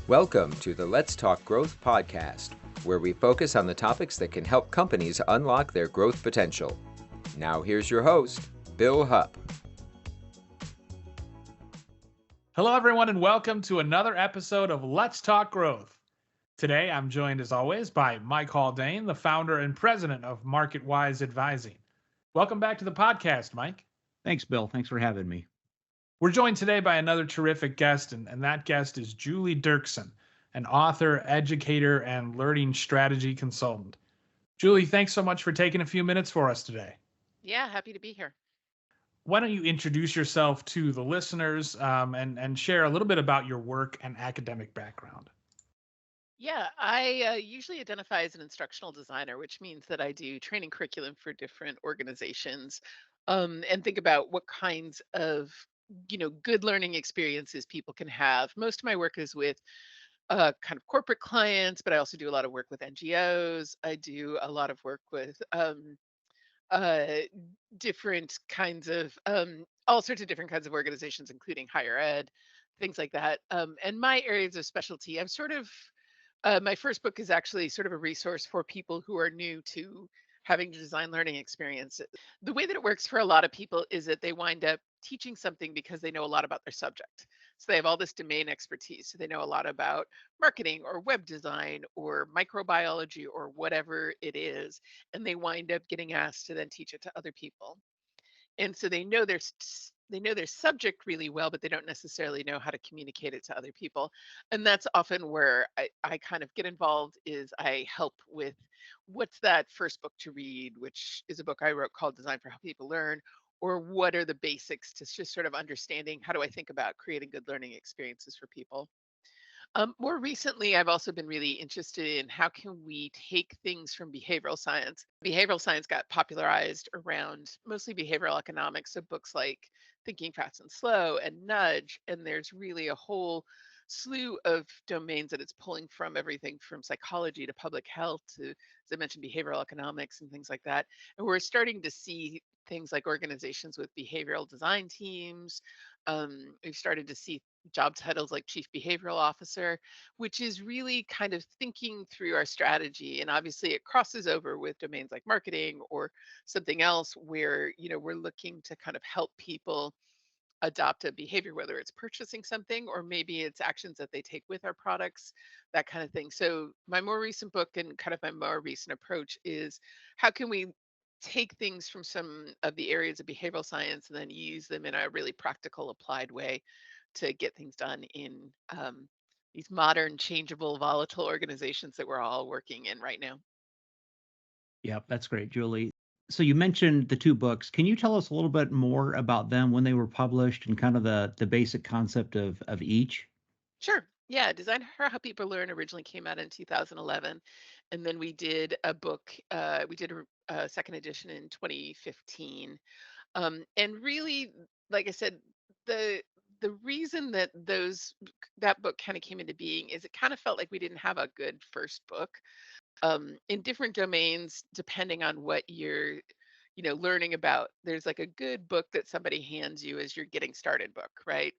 Welcome to the Let's Talk Growth podcast, where we focus on the topics that can help companies unlock their growth potential. Now here's your host, Bill Hupp. Hello, everyone, and welcome to another episode of Let's Talk Growth. Today, I'm joined, as always, by Mike Haldane, the founder and president of MarketWise Advising. Welcome back to the podcast, Mike. Thanks, Bill. Thanks for having me. We're joined today by another terrific guest, and that guest is Julie Dirksen, an author, educator, and learning strategy consultant. Julie, thanks so much for taking a few minutes for us today. Yeah, happy to be here. Why don't you introduce yourself to the listeners and share a little bit about your work and academic background? Yeah, I usually identify as an instructional designer, which means that I do training curriculum for different organizations, and think about what kinds of good learning experiences people can have. Most of my work is with kind of corporate clients, but I also do a lot of work with NGOs. I do a lot of work with uh, different kinds of all sorts of different kinds of organizations, including higher ed, things like that. And my areas of specialty, I'm sort of my first book is actually sort of a resource for people who are new to having to design learning experiences. The way that it works for a lot of people is that they wind up teaching something because they know a lot about their subject. So they have all this domain expertise. So they know a lot about marketing or web design or microbiology or whatever it is. And they wind up getting asked to then teach it to other people. And so they know their subject really well, but they don't necessarily know how to communicate it to other people. And that's often where I kind of get involved is I help with what's that first book to read, which is a book I wrote called Design for How People Learn, or what are the basics to just sort of understanding how do I think about creating good learning experiences for people. More recently, I've also been really interested in how can we take things from behavioral science. Behavioral science got popularized around mostly behavioral economics, so books like Thinking Fast and Slow and Nudge, and there's really a whole slew of domains that it's pulling from, everything from psychology to public health to, as I mentioned, behavioral economics and things like that. And we're starting to see things like organizations with behavioral design teams. We've started to see job titles like chief behavioral officer, which is really kind of thinking through our strategy. And obviously it crosses over with domains like marketing or something else where, we're looking to kind of help people adopt a behavior, whether it's purchasing something or maybe it's actions that they take with our products, that kind of thing. So my more recent book and kind of my more recent approach is how can we take things from some of the areas of behavioral science and then use them in a really practical applied way to get things done in these modern, changeable, volatile organizations that we're all working in right now. Yep, that's great, Julie. So you mentioned the two books. Can you tell us a little bit more about them, when they were published, and kind of the basic concept of each? Sure. Yeah, Design for How People Learn originally came out in 2011, and then we did a book. We did a second edition in 2015, and really, like I said, the the reason that that book kind of came into being is it kind of felt like we didn't have a good first book in different domains, depending on what you're learning about. There's like a good book that somebody hands you as your getting started book, right?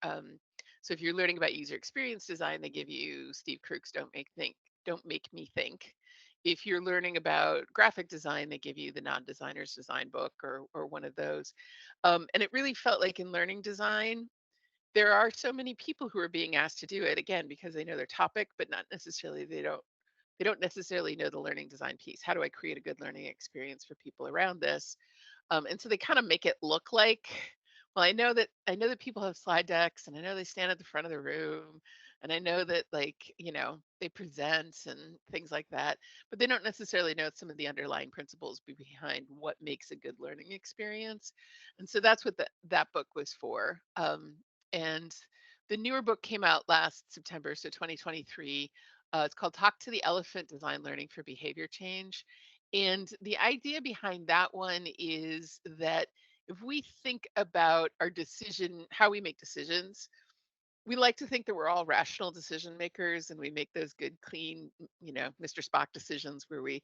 So if you're learning about user experience design, they give you Steve Krug's Don't Make Me Think. If you're learning about graphic design, they give you the non-designer's design book or one of those. And it really felt like in learning design there are so many people who are being asked to do it, again because they know their topic, but not necessarily they don't necessarily know the learning design piece. How do I create a good learning experience for people around this? And so they kind of make it look like, well, I know that people have slide decks, and I know they stand at the front of the room, and I know that, like, they present and things like that, but they don't necessarily know some of the underlying principles behind what makes a good learning experience. And so that's what that book was for. And the newer book came out last September, so 2023. It's called Talk to the Elephant: Design Learning for Behavior Change. And the idea behind that one is that if we think about our decision, how we make decisions, we like to think that we're all rational decision makers and we make those good, clean, Mr. Spock decisions where we,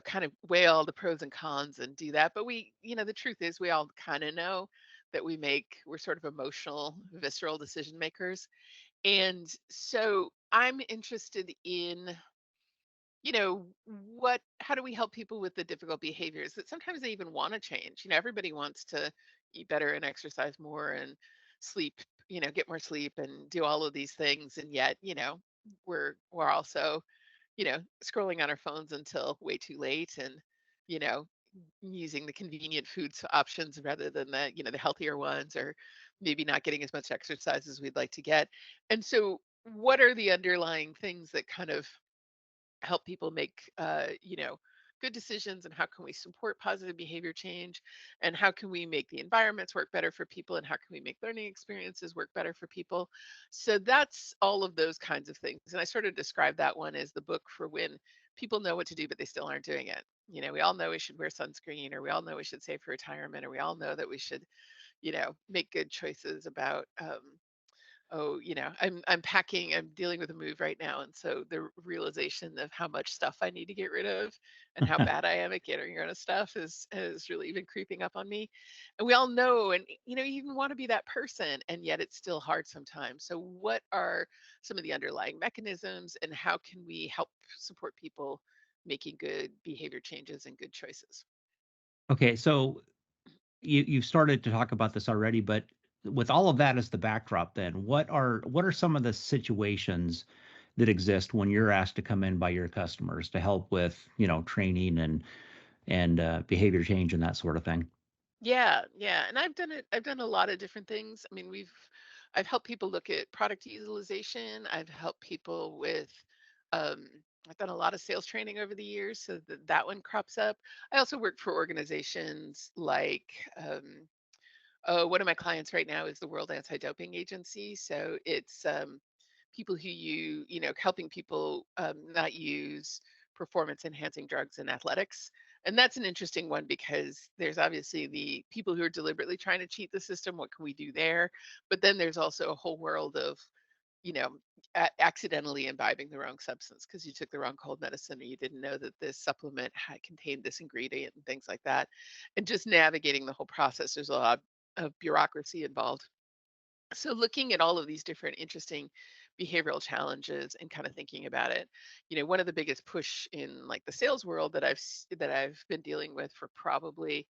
kind of weigh all the pros and cons and do that. But the truth is, we all kind of know that we're sort of emotional, visceral decision makers. And so I'm interested in, how do we help people with the difficult behaviors that sometimes they even want to change? Everybody wants to eat better and exercise more and sleep, get more sleep and do all of these things. And yet, we're also, scrolling on our phones until way too late and, you know, using the convenient foods options rather than the healthier ones, or maybe not getting as much exercise as we'd like to get. And so what are the underlying things that kind of help people make good decisions, and how can we support positive behavior change, and how can we make the environments work better for people, and how can we make learning experiences work better for people? So that's all of those kinds of things, and I sort of describe that one as the book for when people know what to do but they still aren't doing it. We all know we should wear sunscreen, or we all know we should save for retirement, or we all know that we should make good choices about oh, I'm packing, I'm dealing with a move right now. And so the realization of how much stuff I need to get rid of and how bad I am at getting rid of stuff has really been creeping up on me. And we all know, and you even want to be that person, and yet it's still hard sometimes. So what are some of the underlying mechanisms, and how can we help support people making good behavior changes and good choices? Okay, so you've started to talk about this already, but with all of that as the backdrop, then what are some of the situations that exist when you're asked to come in by your customers to help with, training and behavior change and that sort of thing? Yeah, yeah. And I've done it. I've done a lot of different things. I mean, I've helped people look at product utilization. I've helped people with, um, I've done a lot of sales training over the years, so that one crops up. I also work for organizations like, oh, one of my clients right now is the World Anti-Doping Agency. So it's people who helping people not use performance enhancing drugs in athletics. And that's an interesting one because there's obviously the people who are deliberately trying to cheat the system. What can we do there? But then there's also a whole world of, you know, accidentally imbibing the wrong substance because you took the wrong cold medicine, or you didn't know that this supplement contained this ingredient and things like that. And just navigating the whole process, there's a lot of bureaucracy involved. So looking at all of these different interesting behavioral challenges and kind of thinking about it, one of the biggest push in like the sales world that I've been dealing with for probably,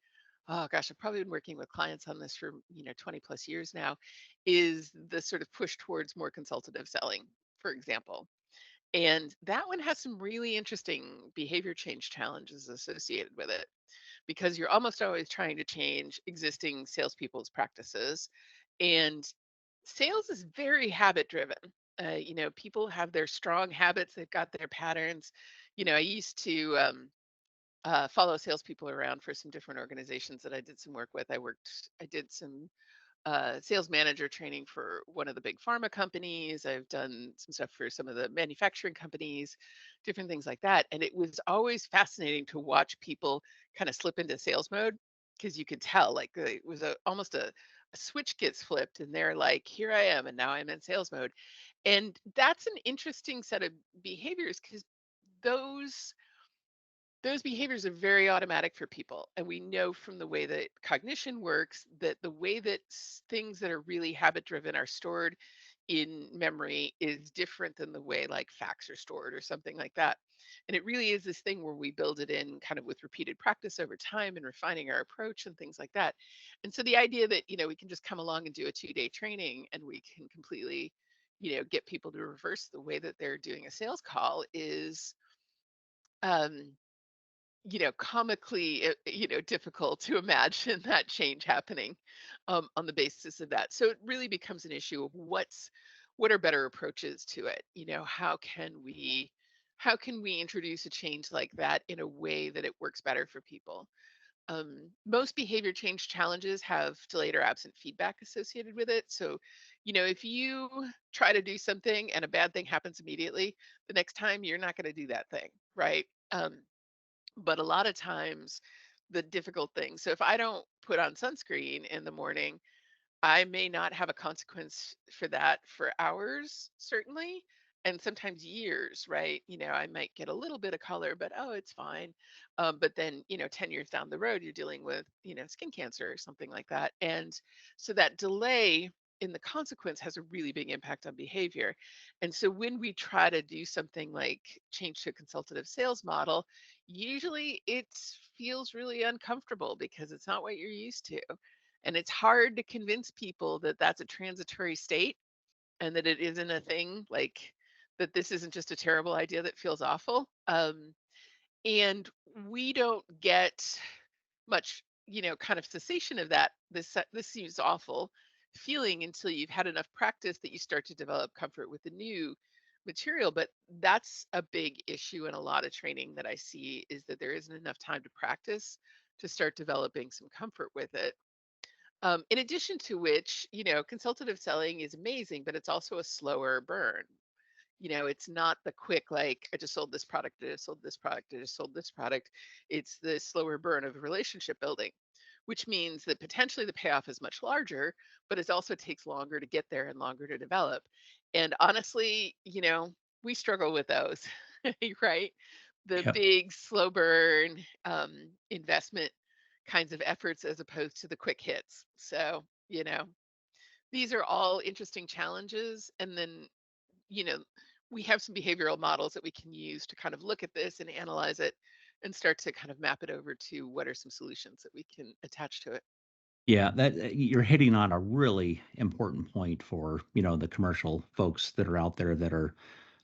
oh gosh, I've probably been working with clients on this for 20 plus years now, is the sort of push towards more consultative selling, for example. And that one has some really interesting behavior change challenges associated with it, because you're almost always trying to change existing salespeople's practices. And sales is very habit driven. People have their strong habits, they've got their patterns. I used to follow salespeople around for some different organizations that I did some work with. I did some sales manager training for one of the big pharma companies. I've done some stuff for some of the manufacturing companies, different things like that. And it was always fascinating to watch people kind of slip into sales mode, because you could tell like it was almost a switch gets flipped, and they're like, here I am, and now I'm in sales mode. And that's an interesting set of behaviors, because those those behaviors are very automatic for people. And we know from the way that cognition works that the way that things that are really habit driven are stored in memory is different than the way like facts are stored or something like that. And it really is this thing where we build it in kind of with repeated practice over time and refining our approach and things like that. And so the idea that, we can just come along and do a 2-day training and we can completely, get people to reverse the way that they're doing a sales call is, um, comically, difficult to imagine that change happening on the basis of that. So it really becomes an issue of what are better approaches to it. How can we introduce a change like that in a way that it works better for people? Most behavior change challenges have delayed or absent feedback associated with it. So, if you try to do something and a bad thing happens immediately, the next time you're not going to do that thing, right? But a lot of times, the difficult thing, so if I don't put on sunscreen in the morning, I may not have a consequence for that for hours, certainly, and sometimes years, right? I might get a little bit of color, but oh, it's fine. But then, 10 years down the road, you're dealing with, skin cancer or something like that. And so that delay and the consequence has a really big impact on behavior. And so when we try to do something like change to a consultative sales model, usually it feels really uncomfortable because it's not what you're used to. And it's hard to convince people that that's a transitory state and that it isn't a thing, like that this isn't just a terrible idea that feels awful. And we don't get much, kind of cessation of that. This seems awful feeling until you've had enough practice that you start to develop comfort with the new material. But that's a big issue in a lot of training that I see, is that there isn't enough time to practice to start developing some comfort with it. In addition to which, consultative selling is amazing, but it's also a slower burn. It's not the quick, like, I just sold this product, I just sold this product, I just sold this product. It's the slower burn of relationship building, which means that potentially the payoff is much larger, but it also takes longer to get there and longer to develop. And honestly, we struggle with those, right? The Yep. big slow burn investment kinds of efforts as opposed to the quick hits. So, these are all interesting challenges. And then, you know, we have some behavioral models that we can use to kind of look at this and analyze it and start to kind of map it over to what are some solutions that we can attach to it. Yeah, that you're hitting on a really important point for, the commercial folks that are out there that are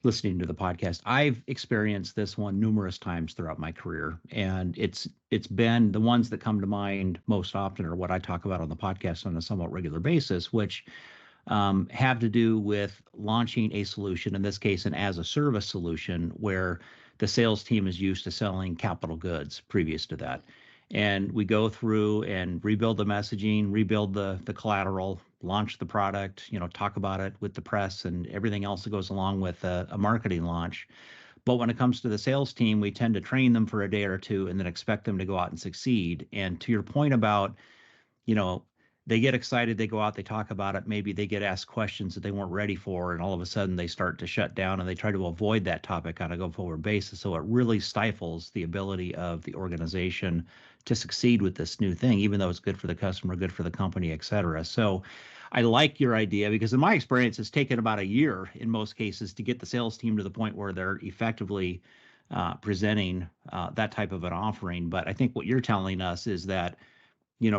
listening to the podcast. I've experienced this one numerous times throughout my career, and it's been the ones that come to mind most often are what I talk about on the podcast on a somewhat regular basis, which have to do with launching a solution, in this case, an as a service solution, where the sales team is used to selling capital goods previous to that. And we go through and rebuild the messaging, rebuild the collateral, launch the product, talk about it with the press and everything else that goes along with a marketing launch. But when it comes to the sales team, we tend to train them for a day or two and then expect them to go out and succeed. And to your point about, you know, they get excited, they go out, they talk about it, maybe they get asked questions that they weren't ready for, and all of a sudden they start to shut down and they try to avoid that topic on a go forward basis. So it really stifles the ability of the organization to succeed with this new thing, even though it's good for the customer, good for the company, et cetera. So I like your idea because in my experience, it's taken about a year in most cases to get the sales team to the point where they're effectively presenting that type of an offering. But I think what you're telling us is that,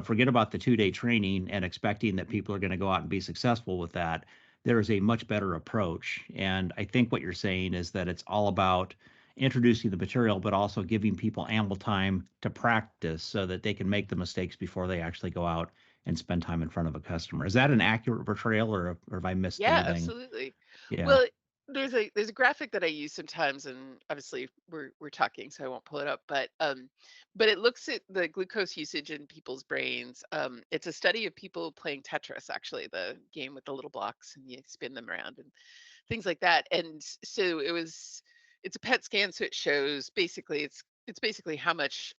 forget about the 2-day training and expecting that people are going to go out and be successful with that. There is a much better approach. And I think what you're saying is that it's all about introducing the material, but also giving people ample time to practice so that they can make the mistakes before they actually go out and spend time in front of a customer. Is that an accurate portrayal, or have I missed Yeah, anything? absolutely. Yeah. Well, there's a graphic that I use sometimes, and obviously we're talking, so I won't pull it up. But it looks at the glucose usage in people's brains. It's a study of people playing Tetris, actually, the game with the little blocks and you spin them around and things like that. And so it's a PET scan, so it shows basically it's basically how much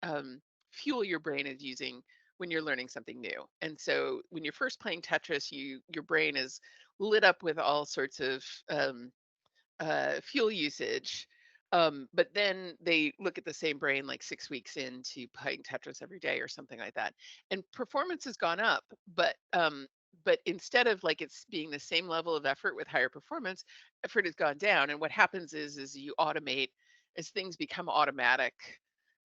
fuel your brain is using when you're learning something new. And so when you're first playing Tetris, your brain is lit up with all sorts of fuel usage. But then they look at the same brain like 6 weeks into playing Tetris every day or something like that, and performance has gone up. But instead of like it's being the same level of effort with higher performance, effort has gone down. And what happens is you automate as things become automatic,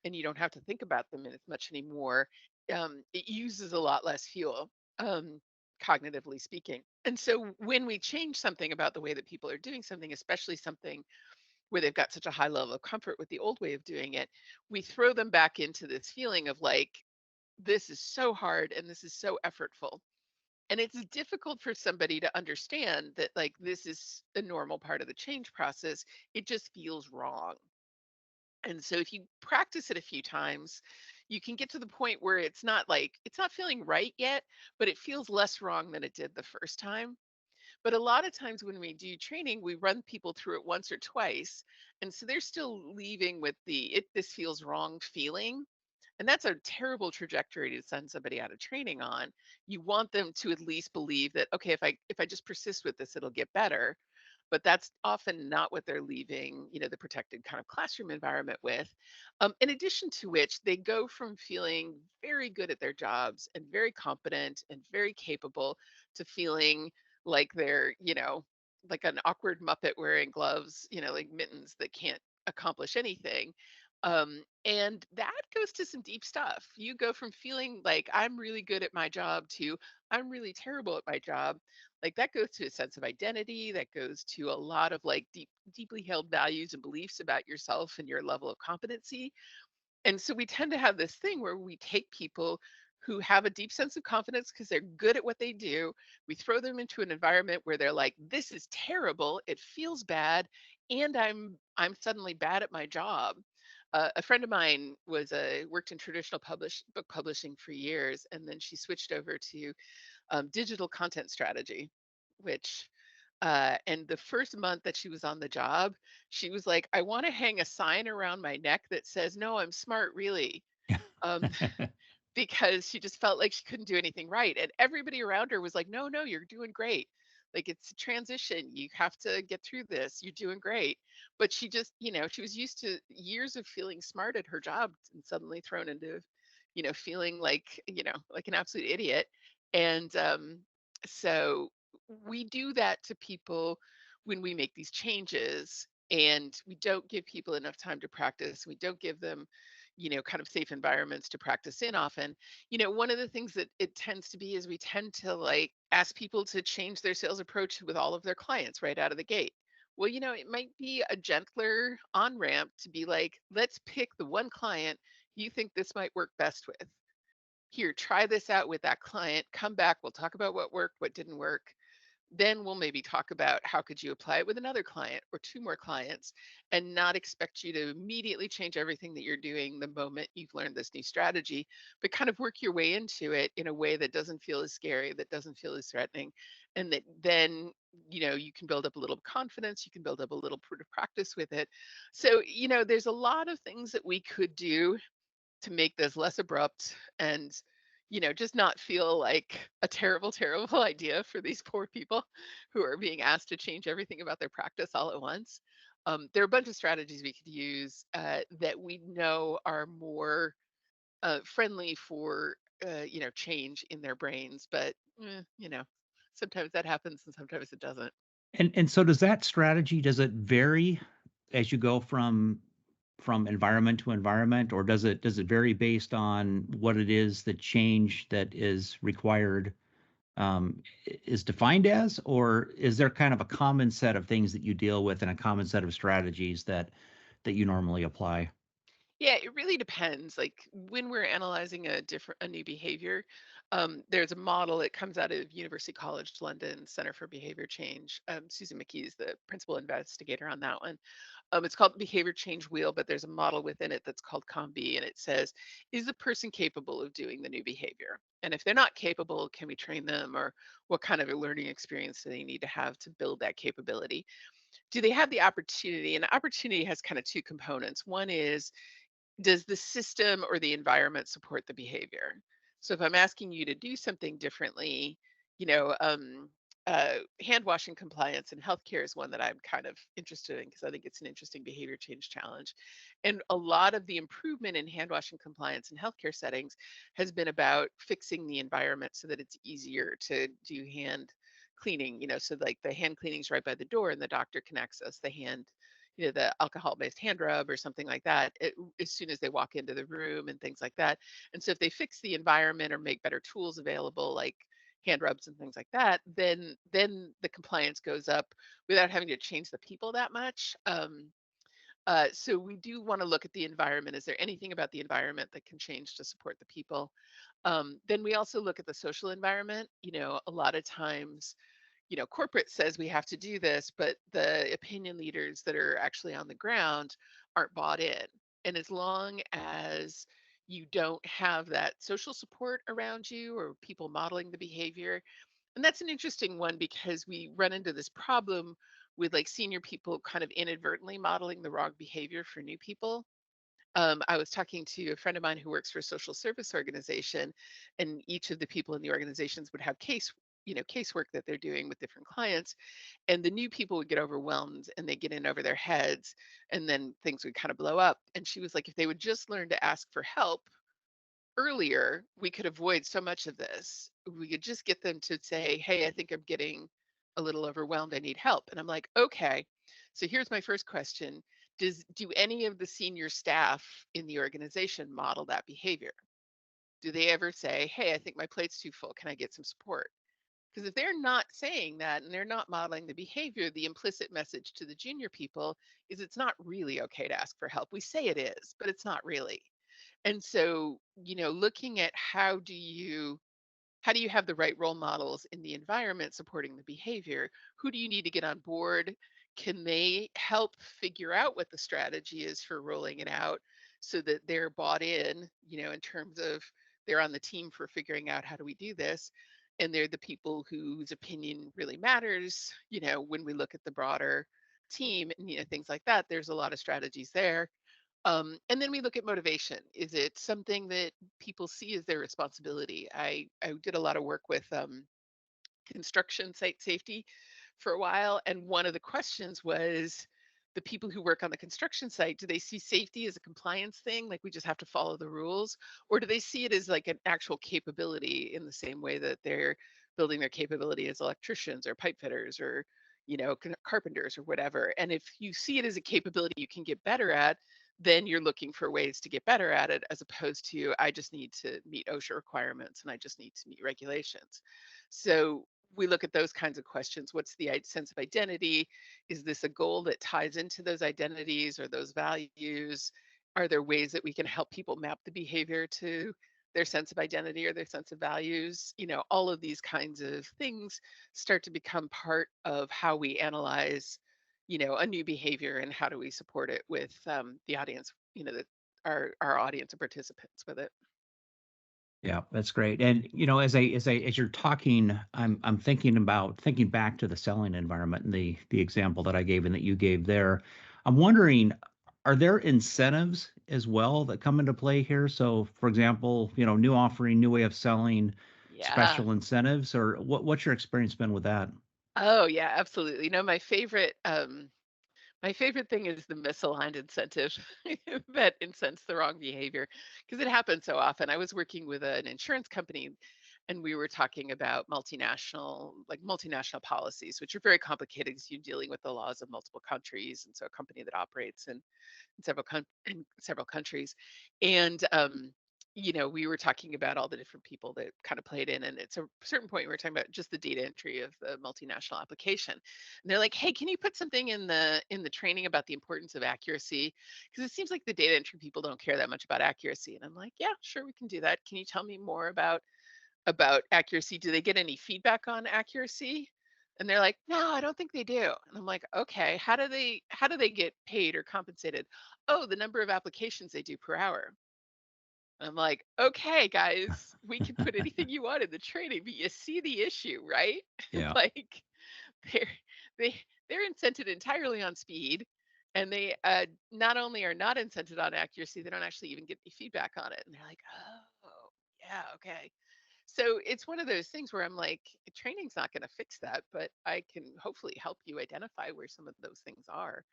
and you don't have to think about them as much anymore. It uses a lot less fuel. Um, Cognitively speaking. And so when we change something about the way that people are doing something, especially something where they've got such a high level of comfort with the old way of doing it, we throw them back into this feeling of like, this is so hard and this is so effortful. And it's difficult for somebody to understand that, like, this is a normal part of the change process. It just feels wrong. And so if you practice it a few times, you can get to the point where it's not feeling right yet, but it feels less wrong than it did the first time. But a lot of times when we do training, we run people through it once or twice. And so they're still leaving with this feels wrong feeling. And that's a terrible trajectory to send somebody out of training on. You want them to at least believe that, okay, if I just persist with this, it'll get better. but that's often not what they're leaving, the protected kind of classroom environment with. In addition to which, they go from feeling very good at their jobs and very competent and very capable to feeling like they're, like an awkward Muppet wearing gloves, like mittens that can't accomplish anything. And that goes to some deep stuff. You go from feeling like I'm really good at my job to I'm really terrible at my job. Like that goes to a sense of identity, that goes to a lot of like deeply held values and beliefs about yourself and your level of competency. And so we tend to have this thing where we take people who have a deep sense of confidence because they're good at what they do. We throw them into an environment where they're like, this is terrible, it feels bad, and I'm suddenly bad at my job. A friend of mine worked in traditional book publishing for years, and then she switched over to digital content strategy, which and the first month that she was on the job, she was like, I want to hang a sign around my neck that says, no, I'm smart, really. Um, because she just felt like she couldn't do anything right. And everybody around her was like, no, no, you're doing great. Like it's a transition. You have to get through this. You're doing great. But she just, she was used to years of feeling smart at her job and suddenly thrown into, feeling like, like an absolute idiot. And so we do that to people when we make these changes and we don't give people enough time to practice. We don't give them kind of safe environments to practice in often. One of the things that it tends to be is we tend to like ask people to change their sales approach with all of their clients right out of the gate. Well, it might be a gentler on ramp to be like, let's pick the one client you think this might work best with. Here, try this out with that client. Come back. We'll talk about what worked, what didn't work. Then we'll maybe talk about how could you apply it with another client or two more clients and not expect you to immediately change everything that you're doing the moment you've learned this new strategy, but kind of work your way into it in a way that doesn't feel as scary, that doesn't feel as threatening, and that then you can build up a little confidence, you can build up a little practice with it. So there's a lot of things that we could do to make this less abrupt and just not feel like a terrible terrible idea for these poor people who are being asked to change everything about their practice all at once. There are a bunch of strategies we could use that we know are more friendly for change in their brains, but sometimes that happens and sometimes it doesn't. And so does that strategy, does it vary as you go from environment to environment, or does it vary based on what it is the change that is required is defined as, or is there kind of a common set of things that you deal with and a common set of strategies that you normally apply? Yeah, it really depends. Like when we're analyzing a new behavior, there's a model that comes out of University College London Center for Behavior Change. Susan McKee is the principal investigator on that one. It's called the Behavior Change Wheel, but there's a model within it that's called COM-B, and it says, is the person capable of doing the new behavior? And if they're not capable, can we train them, or what kind of a learning experience do they need to have to build that capability? Do they have the opportunity? And the opportunity has kind of two components. One is, does the system or the environment support the behavior? So if I'm asking you to do something differently, you know, um, hand washing compliance in healthcare is one that I'm kind of interested in because I think it's an interesting behavior change challenge. And a lot of the improvement in hand washing compliance in healthcare settings has been about fixing the environment so that it's easier to do hand cleaning, so like the hand cleaning's right by the door and the doctor can access the alcohol-based hand rub or something like that as soon as they walk into the room and things like that. And so if they fix the environment or make better tools available, like hand rubs and things like that, then the compliance goes up without having to change the people that much. So we do want to look at the environment. Is there anything about the environment that can change to support the people? Then we also look at the social environment. A lot of times corporate says we have to do this, but the opinion leaders that are actually on the ground aren't bought in. And as long as you don't have that social support around you or people modeling the behavior, and that's an interesting one because we run into this problem with like senior people kind of inadvertently modeling the wrong behavior for new people. I was talking to a friend of mine who works for a social service organization, and each of the people in the organizations would have casework that they're doing with different clients, and the new people would get overwhelmed and they get in over their heads, and then things would kind of blow up. And she was like, if they would just learn to ask for help earlier, we could avoid so much of this. We could just get them to say, hey, I think I'm getting a little overwhelmed, I need help. And I'm like, okay, so here's my first question. Do any of the senior staff in the organization model that behavior? Do they ever say, hey, I think my plate's too full, can I get some support? Because if they're not saying that and they're not modeling the behavior, the implicit message to the junior people is it's not really okay to ask for help. We say it is, but it's not really. And so, looking at how do you have the right role models in the environment supporting the behavior? Who do you need to get on board? Can they help figure out what the strategy is for rolling it out so that they're bought in terms of they're on the team for figuring out how do we do this? And they're the people whose opinion really matters when we look at the broader team and things like that. There's a lot of strategies there. And then we look at motivation. Is it something that people see as their responsibility? I did a lot of work with construction site safety for a while, and one of the questions was the people who work on the construction site, do they see safety as a compliance thing, like we just have to follow the rules, or do they see it as like an actual capability in the same way that they're building their capability as electricians or pipe fitters or carpenters or whatever? And if you see it as a capability you can get better at, then you're looking for ways to get better at it, as opposed to I just need to meet OSHA requirements and I just need to meet regulations. So we look at those kinds of questions. What's the sense of identity? Is this a goal that ties into those identities or those values? Are there ways that we can help people map the behavior to their sense of identity or their sense of values? All of these kinds of things start to become part of how we analyze a new behavior, and how do we support it with the audience that our audience and participants with it. Yeah, that's great. And as you're talking, I'm thinking back to the selling environment and the example that I gave and that you gave there. I'm wondering, are there incentives as well that come into play here? So, for example, new offering, new way of selling, Yeah. special incentives, or what's your experience been with that? Oh yeah, absolutely. My favorite thing is the misaligned incentive that incents the wrong behavior, because it happens so often. I was working with an insurance company, and we were talking about multinational policies, which are very complicated because you're dealing with the laws of multiple countries. And so a company that operates in several countries. And we were talking about all the different people that kind of played in, and at a certain point we were talking about just the data entry of the multinational application. And they're like, hey, can you put something in the training about the importance of accuracy? Because it seems like the data entry people don't care that much about accuracy. And I'm like, yeah, sure, we can do that. Can you tell me more about accuracy? Do they get any feedback on accuracy? And they're like, no, I don't think they do. And I'm like, okay, how do they get paid or compensated? Oh, the number of applications they do per hour. And I'm like, okay, guys, we can put anything you want in the training, but you see the issue, right? Yeah. Like they're they they're incented entirely on speed, and they not only are not incented on accuracy, they don't actually even get any feedback on it. And they're like, oh, yeah, okay. So it's one of those things where I'm like, training's not going to fix that, but I can hopefully help you identify where some of those things are.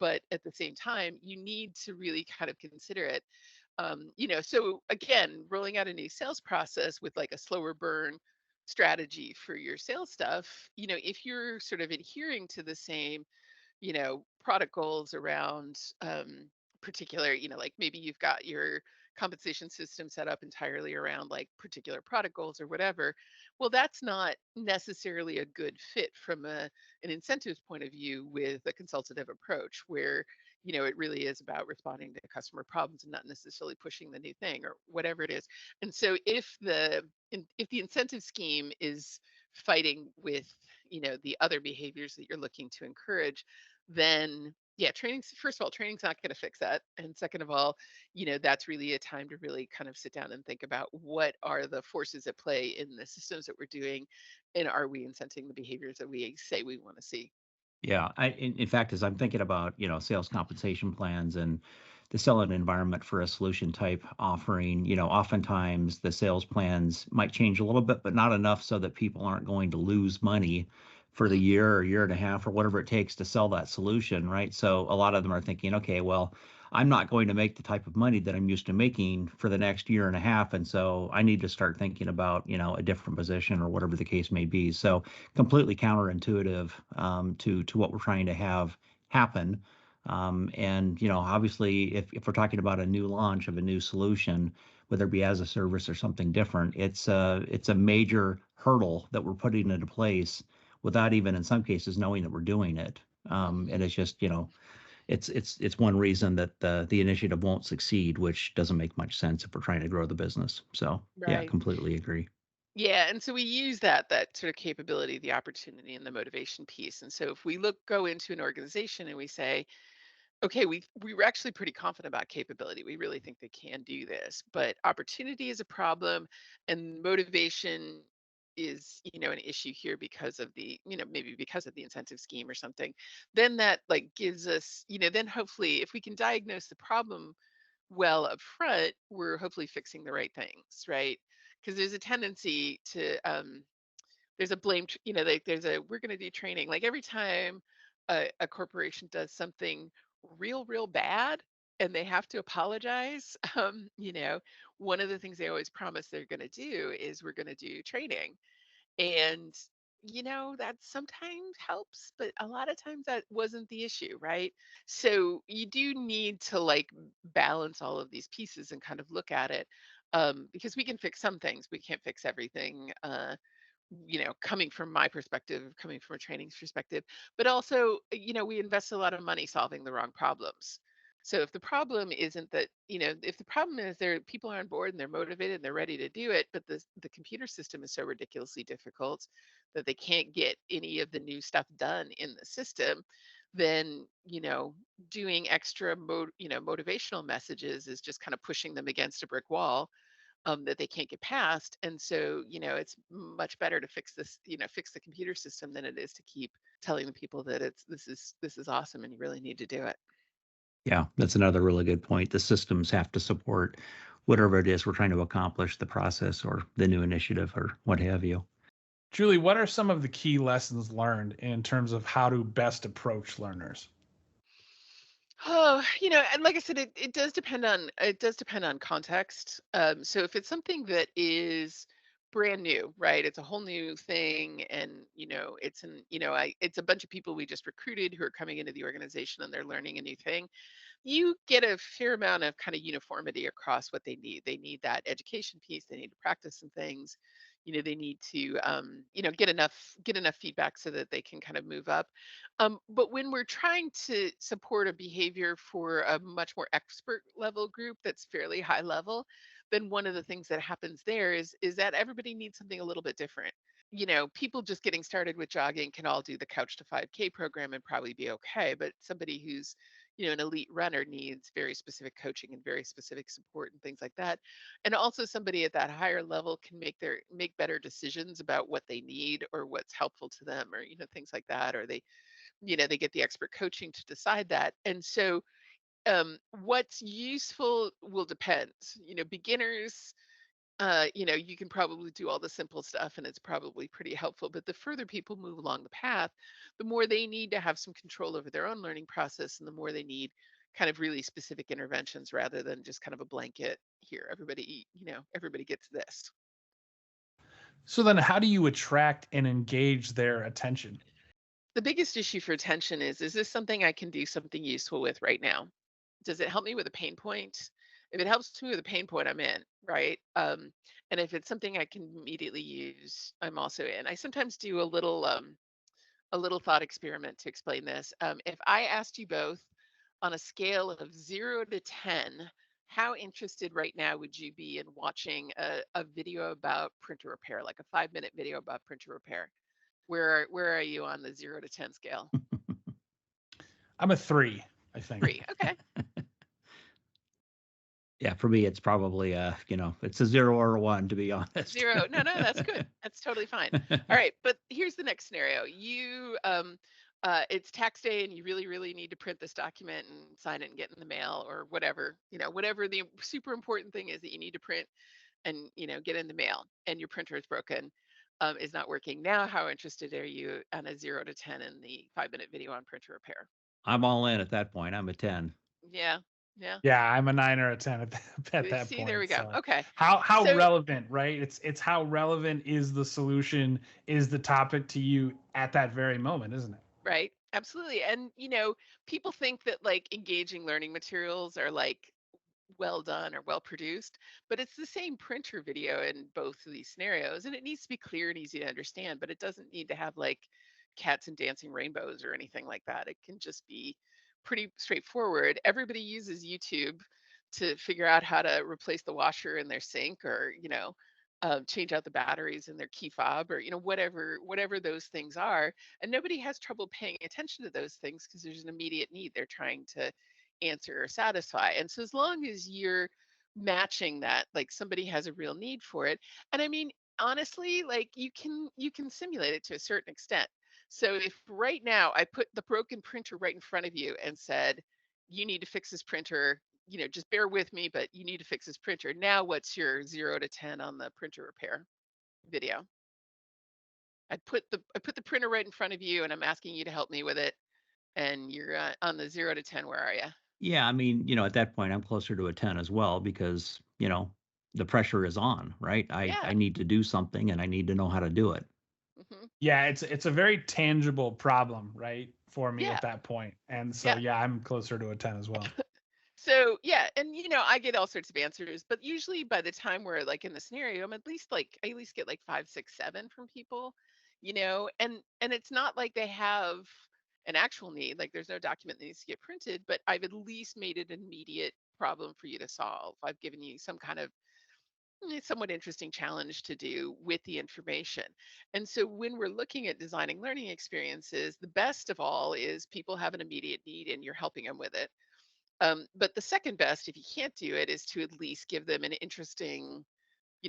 But at the same time, you need to really kind of consider it. So again, rolling out a new sales process with like a slower burn strategy for your sales stuff if you're sort of adhering to the same product goals around like maybe you've got your compensation system set up entirely around like particular product goals or whatever. Well, that's not necessarily a good fit from an incentives point of view with a consultative approach where it really is about responding to customer problems and not necessarily pushing the new thing or whatever it is. And so if the incentive scheme is fighting with the other behaviors that you're looking to encourage, then yeah, first of all, training's not going to fix that. And second of all that's really a time to really kind of sit down and think about what are the forces at play in the systems that we're doing, and are we incenting the behaviors that we say we want to see. Yeah, in fact, as I'm thinking about, sales compensation plans and the selling environment for a solution type offering. Oftentimes the sales plans might change a little bit, but not enough so that people aren't going to lose money for the year or year and a half or whatever it takes to sell that solution, right? So a lot of them are thinking, okay, well, I'm not going to make the type of money that I'm used to making for the next year and a half. And so I need to start thinking about, a different position or whatever the case may be. So completely counterintuitive to what we're trying to have happen. And obviously, if we're talking about a new launch of a new solution, whether it be as a service or something different, it's a major hurdle that we're putting into place without even in some cases knowing that we're doing it. And it's just, it's one reason that the initiative won't succeed, which doesn't make much sense if we're trying to grow the business. So yeah, Right. completely agree. Yeah, and so we use that sort of capability, the opportunity, and the motivation piece. And so if we go into an organization and we say, okay, we were actually pretty confident about capability. We really think they can do this, but opportunity is a problem, and motivation is, an issue here because of the, maybe because of the incentive scheme or something. Then that like gives us, then hopefully if we can diagnose the problem well up front, we're hopefully fixing the right things, right? Because there's a tendency to there's a like there's a we're going to do training like every time a corporation does something real bad and they have to apologize. One of the things they always promise they're going to do is we're going to do training. And that sometimes helps, but a lot of times that wasn't the issue, right? So you do need to like balance all of these pieces and kind of look at it, because we can fix some things, we can't fix everything. Coming from my perspective, coming from a training's perspective, but also, we invest a lot of money solving the wrong problems. So if the problem isn't that, if the problem is there, people are on board and they're motivated and they're ready to do it, but the computer system is so ridiculously difficult that they can't get any of the new stuff done in the system, then, doing extra motivational messages is just kind of pushing them against a brick wall, that they can't get past. And so, it's much better to fix this, fix the computer system than it is to keep telling the people that this is awesome and you really need to do it. Yeah, that's another really good point. The systems have to support whatever it is we're trying to accomplish, the process or the new initiative or what have you. Julie, what are some of the key lessons learned in terms of how to best approach learners? Oh, and like I said, it does depend on context. So if it's something that is brand new, right? It's a whole new thing, and it's a bunch of people we just recruited who are coming into the organization and they're learning a new thing. You get a fair amount of kind of uniformity across what they need. They need that education piece. They need to practice some things. They need to, get enough feedback so that they can kind of move up. But when we're trying to support a behavior for a much more expert level group that's fairly high level, then one of the things that happens there is that everybody needs something a little bit different. People just getting started with jogging can all do the Couch to 5K program and probably be okay, but somebody who's an elite runner needs very specific coaching and very specific support and things like that. And also somebody at that higher level can make better decisions about what they need or what's helpful to them, or things like that, or they get the expert coaching to decide that. And so, what's useful will depend. Beginners, you can probably do all the simple stuff and it's probably pretty helpful. But the further people move along the path, the more they need to have some control over their own learning process, and the more they need kind of really specific interventions rather than just kind of a blanket here. Everybody gets this. So then how do you attract and engage their attention? The biggest issue for attention is this something I can do something useful with right now? Does it help me with a pain point? If it helps me with a pain point, I'm in, right? And if it's something I can immediately use, I'm also in. I sometimes do a little thought experiment to explain this. If I asked you both on a scale of 0 to 10, how interested right now would you be in watching a video about printer repair, like a 5-minute video about printer repair? Where are you on the 0 to 10 scale? I'm a 3, I think. 3. Okay. Yeah, for me, it's probably it's a 0 or a 1, to be honest. 0. No, that's good. That's totally fine. All right, but here's the next scenario. You it's tax day and you really, really need to print this document and sign it and get in the mail or whatever, whatever the super important thing is that you need to print and, get in the mail, and your printer is broken, is not working. Now, how interested are you on a 0 to 10 in the 5-minute video on printer repair? I'm all in at that point. I'm a 10. Yeah. Yeah. Yeah, I'm a 9 or a 10 at that See, there we point. go. So Okay. how So, relevant, right? It's how relevant is the solution, is the topic to you at that very moment, isn't it? right. Absolutely. And, people think that like engaging learning materials are like well done or well produced, but it's the same printer video in both of these scenarios. And it needs to be clear and easy to understand, but it doesn't need to have like cats and dancing rainbows or anything like that. It can just be pretty straightforward. Everybody uses YouTube to figure out how to replace the washer in their sink, or, change out the batteries in their key fob, or, whatever those things are. And nobody has trouble paying attention to those things because there's an immediate need they're trying to answer or satisfy. And so as long as you're matching that, like somebody has a real need for it. And I mean, honestly, like you can simulate it to a certain extent. So if right now I put the broken printer right in front of you and said, you need to fix this printer, just bear with me, but you need to fix this printer. Now what's your 0 to 10 on the printer repair video? I put the printer right in front of you and I'm asking you to help me with it. And you're on the 0 to 10. Where are you? Yeah, I mean, at that point, I'm closer to a 10 as well because, the pressure is on, right? I Yeah. need to do something and I need to know how to do it. Hmm. Yeah, it's a very tangible problem, right, for me Yeah. at that point. And so Yeah. yeah, I'm closer to a 10 as well. So yeah, and I get all sorts of answers, but usually by the time we're like in the scenario, I at least get like 5, 6, 7 from people, and it's not like they have an actual need, like there's no document that needs to get printed, but I've at least made it an immediate problem for you to solve. I've given you some kind of somewhat interesting challenge to do with the information. And so when we're looking at designing learning experiences, the best of all is people have an immediate need and you're helping them with it. But the second best, if you can't do it, is to at least give them an interesting,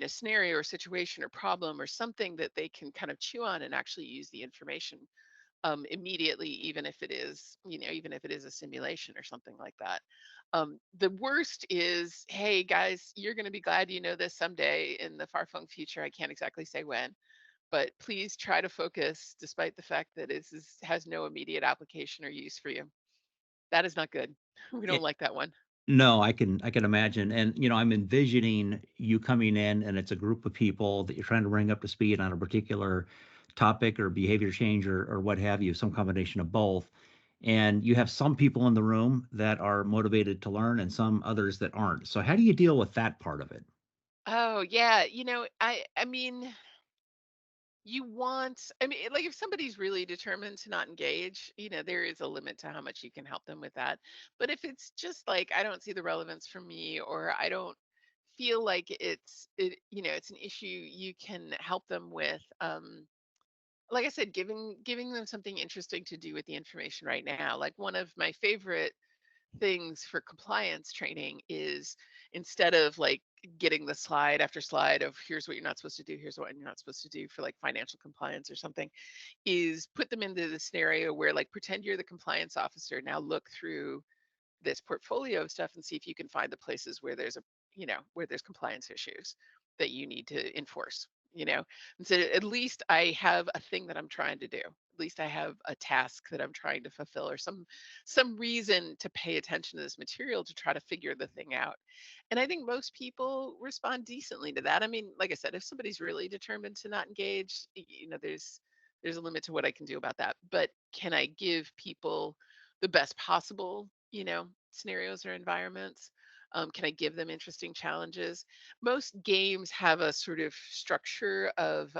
scenario or situation or problem or something that they can kind of chew on and actually use the information immediately, even if it is a simulation or something like that. The worst is, hey guys, you're going to be glad you know this someday in the far flung future. I can't exactly say when, but please try to focus, despite the fact that has no immediate application or use for you. That is not good. We don't It, like that one. no, I can imagine. And, I'm envisioning you coming in and it's a group of people that you're trying to bring up to speed on a particular topic or behavior change or what have you, some combination of both. And you have some people in the room that are motivated to learn and some others that aren't. So how do you deal with that part of it? Oh yeah, I mean, like if somebody's really determined to not engage, there is a limit to how much you can help them with that. But if it's just like I don't see the relevance for me, or I don't feel like it's an issue you can help them with, like I said, giving them something interesting to do with the information right now. Like one of my favorite things for compliance training is, instead of like getting the slide after slide of here's what you're not supposed to do, here's what you're not supposed to do for like financial compliance or something, is put them into the scenario where, like, pretend you're the compliance officer. Now look through this portfolio of stuff and see if you can find the places where there's compliance issues that you need to enforce. And so at least I have a thing that I'm trying to do. At least I have a task that I'm trying to fulfill, or some reason to pay attention to this material to try to figure the thing out. And I think most people respond decently to that. I mean, like I said, if somebody's really determined to not engage, there's a limit to what I can do about that. But can I give people the best possible, scenarios or environments? Can I give them interesting challenges? Most games have a sort of structure of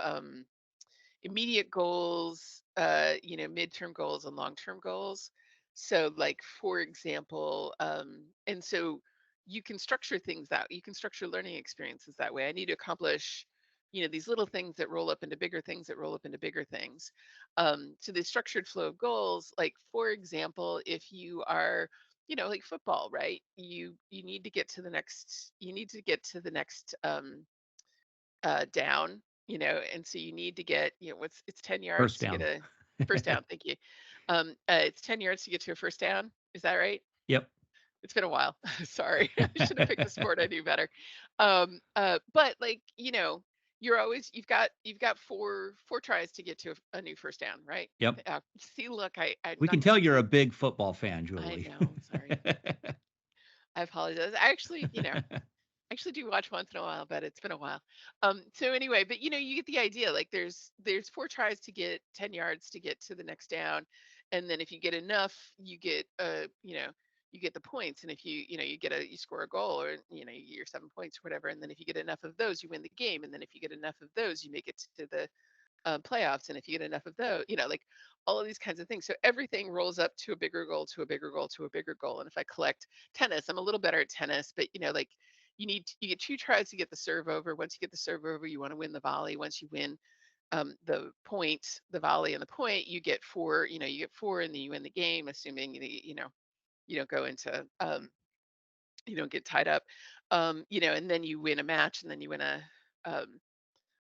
immediate goals, midterm goals and long-term goals. So, like for example, and so you can structure things that you can structure learning experiences that way. I need to accomplish, these little things that roll up into bigger things that roll up into bigger things. So the structured flow of goals, like for example, if you are, like football, right? You need to get to the next. You need to get to the next down, and so you need to get, it's 10 yards First to get down. a First down, thank you. It's 10 yards to get to a first down. Is that right? Yep. It's been a while. Sorry. I should have picked a sport I knew better. But like, you've got four tries to get to a new first down, right? Yep. See, look, I'm We not can gonna tell you're do a it. big football fan, I Julie. know, sorry. I apologize. I actually, actually do watch once in a while, but it's been a while. So anyway, but you get the idea. Like there's four tries to get 10 yards to get to the next down. And then if you get enough, you get the points. And if you score a goal, or you get your 7 points or whatever. And then if you get enough of those, you win the game. And then if you get enough of those, you make it to the playoffs. And if you get enough of those, like all of these kinds of things. So everything rolls up to a bigger goal, to a bigger goal, to a bigger goal. And if I collect tennis, I'm a little better at tennis, but like you get two tries to get the serve over. Once you get the serve over, you want to win the volley. Once you win the point, the volley and the point, you get four. You get four, and then you win the game, assuming you don't go into you don't get tied up. And then you win a match, and then you win um,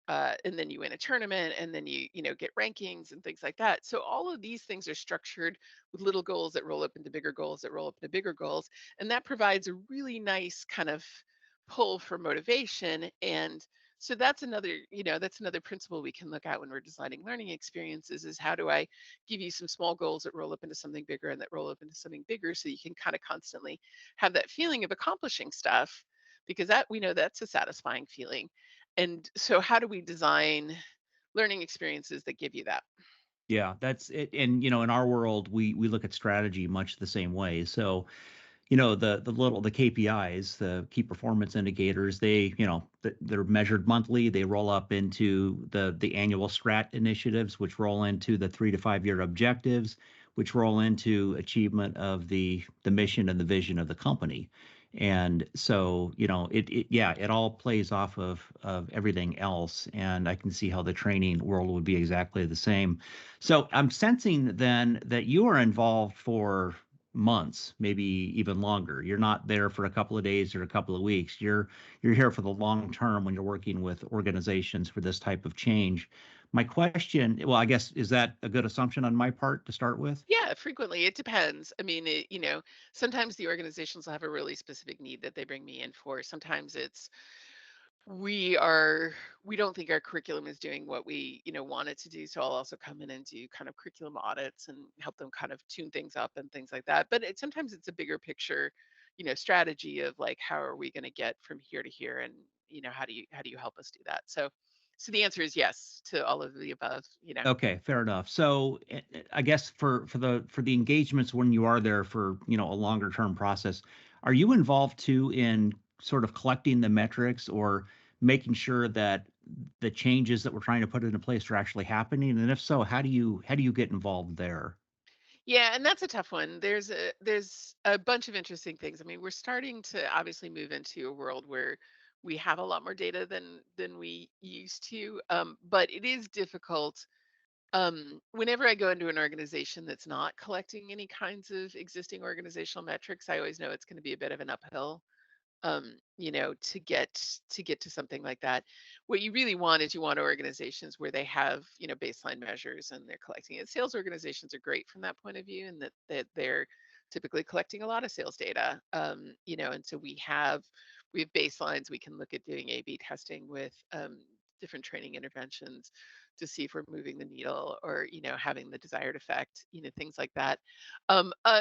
and then you win a tournament, and then you get rankings and things like that. So all of these things are structured with little goals that roll up into bigger goals that roll up into bigger goals, and that provides a really nice kind of pull for motivation. And so that's another principle we can look at when we're designing learning experiences, is how do I give you some small goals that roll up into something bigger and that roll up into something bigger, so you can kind of constantly have that feeling of accomplishing stuff, because that we know that's a satisfying feeling. And so how do we design learning experiences that give you that? Yeah, that's it. And in our world, we look at strategy much the same way. So, the KPIs, the key performance indicators, they're measured monthly. They roll up into the annual strat initiatives, which roll into the 3 to 5 year objectives, which roll into achievement of the mission and the vision of the company. And so, it all plays off of everything else. And I can see how the training world would be exactly the same. So I'm sensing then that you are involved for months, maybe even longer. You're not there for a couple of days or a couple of weeks. You're here for the long term when you're working with organizations for this type of change. My question, well, I guess, is that a good assumption on my part to start with? Yeah, frequently it depends. I mean, sometimes the organizations will have a really specific need that they bring me in for. Sometimes it's we are we don't think our curriculum is doing what we want it to do, so I'll also come in and do kind of curriculum audits and help them kind of tune things up and things like that. But sometimes it's a bigger picture strategy of like, how are we going to get from here to here, and how do you help us do that? So the answer is yes to all of the above. Okay, fair enough. So I guess for the engagements when you are there for a longer term process, are you involved too in sort of collecting the metrics or making sure that the changes that we're trying to put into place are actually happening? And if so, how do you get involved there? Yeah, and that's a tough one. There's a bunch of interesting things. I mean, we're starting to obviously move into a world where we have a lot more data than we used to. But it is difficult. Whenever I go into an organization that's not collecting any kinds of existing organizational metrics, I always know it's going to be a bit of an uphill to get to something like that. What you really want is you want organizations where they have, baseline measures and they're collecting it. Sales organizations are great from that point of view, and that they're typically collecting a lot of sales data. And so we have baselines. We can look at doing A/B testing with different training interventions to see if we're moving the needle, or having the desired effect, things like that.